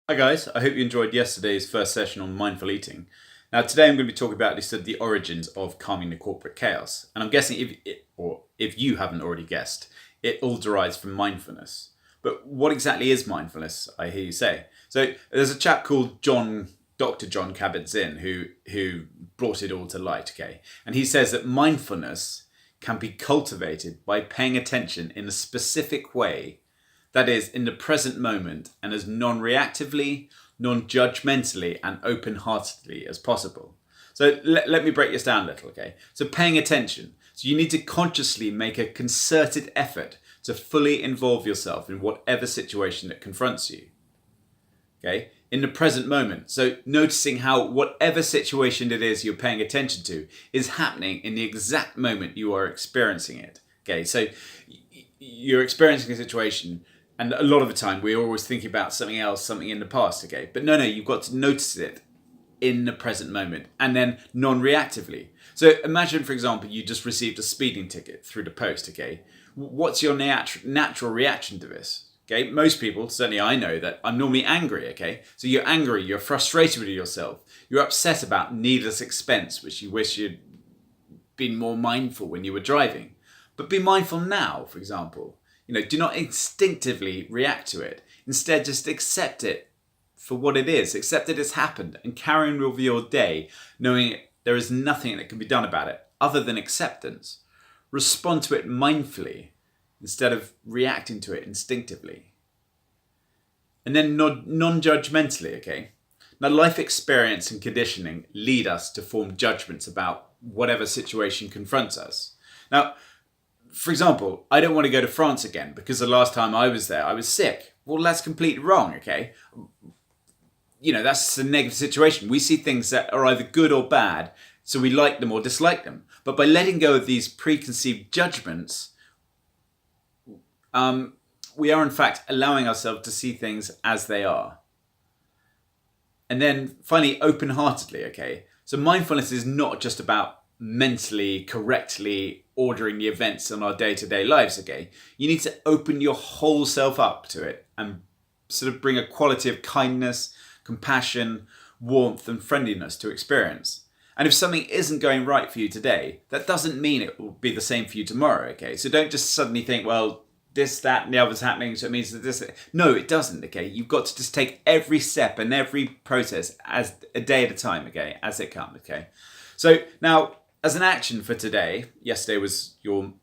Hi guys, I hope you enjoyed yesterday's first session on mindful eating. Now today I'm going to be talking about the origins of calming the corporate chaos. And I'm guessing if you haven't already guessed, it all derives from mindfulness. But what exactly is mindfulness, I hear you say? So there's a chap called Dr. John Kabat-Zinn who brought it all to light, okay? And he says that mindfulness can be cultivated by paying attention in a specific way, that is, in the present moment, and as non-reactively, non-judgmentally, and open-heartedly as possible. So let me break this down a little, okay? So paying attention. So you need to consciously make a concerted effort to fully involve yourself in whatever situation that confronts you, okay? In the present moment. So noticing how whatever situation it is you're paying attention to is happening in the exact moment you are experiencing it, okay? So you're experiencing a situation, and a lot of the time we're always thinking about something else, something in the past, okay? But no, you've got to notice it in the present moment and then non-reactively. So imagine, for example, you just received a speeding ticket through the post, okay? What's your natural reaction to this? Okay, most people, certainly I know that I'm normally angry, okay? So you're angry, you're frustrated with yourself, you're upset about needless expense, which you wish you'd been more mindful when you were driving. But be mindful now, for example. Do not instinctively react to it. Instead, just accept it for what it is. Accept that it's happened and carry on with your day, knowing there is nothing that can be done about it other than acceptance. Respond to it mindfully instead of reacting to it instinctively. And then non-judgmentally, okay? Now, life experience and conditioning lead us to form judgments about whatever situation confronts us. Now, for example, I don't want to go to France again because the last time I was there, I was sick. Well, that's completely wrong, okay? That's a negative situation. We see things that are either good or bad, so we like them or dislike them. But by letting go of these preconceived judgments, we are in fact allowing ourselves to see things as they are. And then finally, open-heartedly, okay? So mindfulness is not just about mentally, correctly ordering the events in our day-to-day lives, okay? You need to open your whole self up to it and sort of bring a quality of kindness, compassion, warmth, and friendliness to experience. And if something isn't going right for you today, that doesn't mean it will be the same for you tomorrow, okay? So don't just suddenly think, well, this, that, and the other's happening, so it means that this... No, it doesn't, okay? You've got to just take every step and every process as a day at a time, okay? As it comes, okay? So now, as an action for today, yesterday was your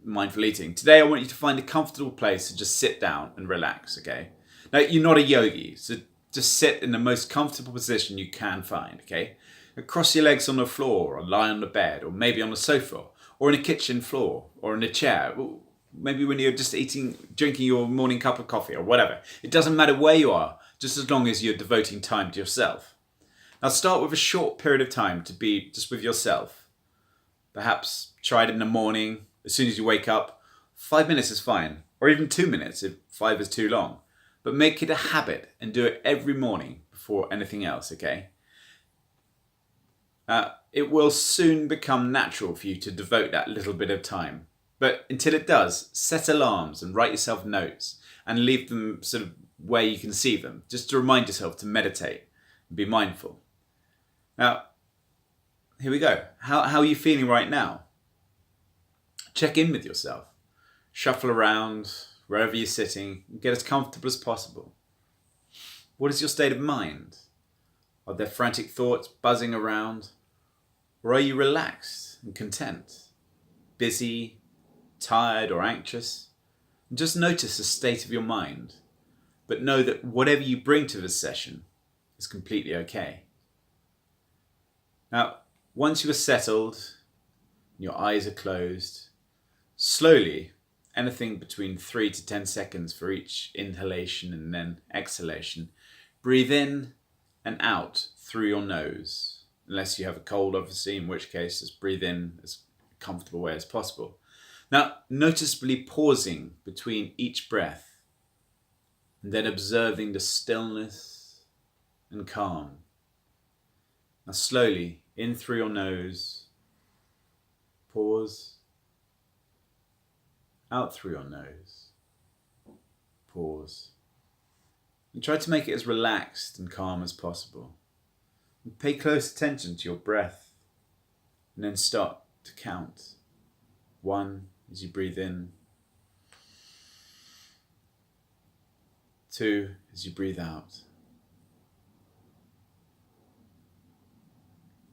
mindful eating. Today I want you to find a comfortable place to just sit down and relax, okay? Now, you're not a yogi, so just sit in the most comfortable position you can find, okay? Cross your legs on the floor, or lie on the bed, or maybe on the sofa, or in a kitchen floor, or in a chair. Maybe when you're just drinking your morning cup of coffee, or whatever. It doesn't matter where you are, just as long as you're devoting time to yourself. Now start with a short period of time to be just with yourself. Perhaps try it in the morning, as soon as you wake up. 5 minutes is fine, or even 2 minutes if 5 is too long. But make it a habit and do it every morning before anything else, okay? It will soon become natural for you to devote that little bit of time. But until it does, set alarms and write yourself notes and leave them sort of where you can see them, just to remind yourself to meditate and be mindful. Now, here we go. How are you feeling right now? Check in with yourself. Shuffle around wherever you're sitting and get as comfortable as possible. What is your state of mind? Are there frantic thoughts buzzing around? Or are you relaxed and content? Busy, tired, or anxious? And just notice the state of your mind. But know that whatever you bring to this session is completely okay. Now, once you are settled and your eyes are closed, slowly, anything between 3 to 10 seconds for each inhalation and then exhalation, breathe in and out through your nose. Unless you have a cold, obviously, in which case just breathe in as comfortable way as possible. Now, noticeably pausing between each breath and then observing the stillness and calm. Now, slowly in through your nose, pause, out through your nose, pause, And try to make it as relaxed and calm as possible. And pay close attention to your breath. And then start to count. 1 as you breathe in. 2 as you breathe out.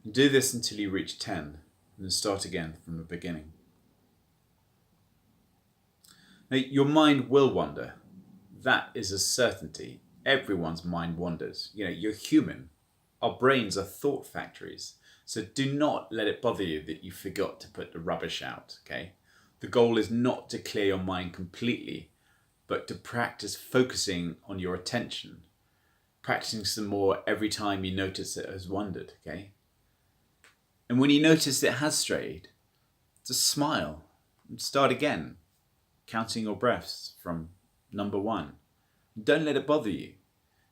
And do this until you reach 10, and then start again from the beginning. Now, your mind will wander. That is a certainty. Everyone's mind wanders. You're human. Our brains are thought factories. So do not let it bother you that you forgot to put the rubbish out, okay? The goal is not to clear your mind completely, but to practice focusing on your attention. Practicing some more every time you notice it has wandered, okay? And when you notice it has strayed, just smile and start again, counting your breaths from number 1. Don't let it bother you.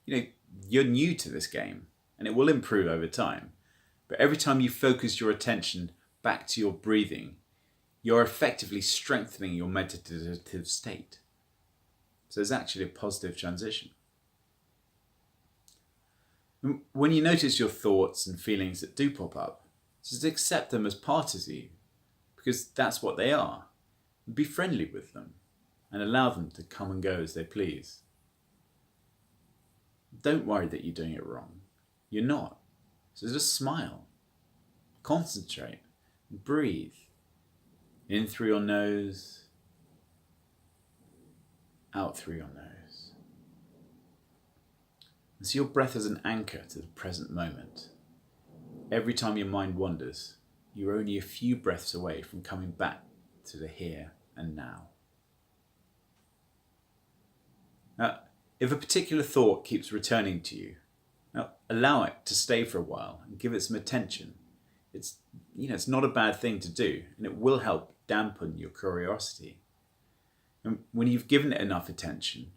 You're new to this game, and it will improve over time. But every time you focus your attention back to your breathing, you're effectively strengthening your meditative state. So it's actually a positive transition. When you notice your thoughts and feelings that do pop up, just accept them as part of you, because that's what they are. Be friendly with them and allow them to come and go as they please. Don't worry that you're doing it wrong. You're not. So just smile, concentrate, and breathe. In through your nose, out through your nose. And see your breath as an anchor to the present moment. Every time your mind wanders, you're only a few breaths away from coming back to the here and now. Now, if a particular thought keeps returning to you, now allow it to stay for a while and give it some attention. It's not a bad thing to do, and it will help dampen your curiosity. And when you've given it enough attention,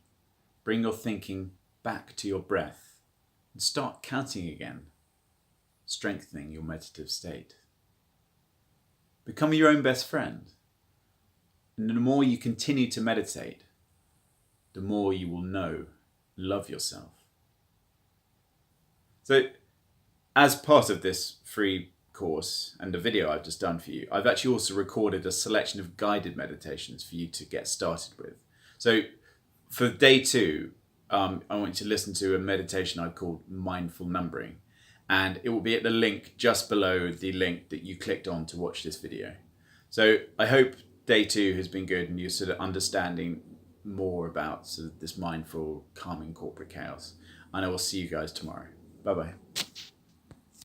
bring your thinking back to your breath and start counting again, strengthening your meditative state. Become your own best friend. And the more you continue to meditate, the more you will know and love yourself. So, as part of this free course and the video I've just done for you, I've actually also recorded a selection of guided meditations for you to get started with. So, for day 2, I want you to listen to a meditation I've called Mindful Numbering. And it will be at the link just below the link that you clicked on to watch this video. So I hope day 2 has been good and you're sort of understanding more about sort of this mindful, calming corporate chaos. And I will see you guys tomorrow. Bye-bye.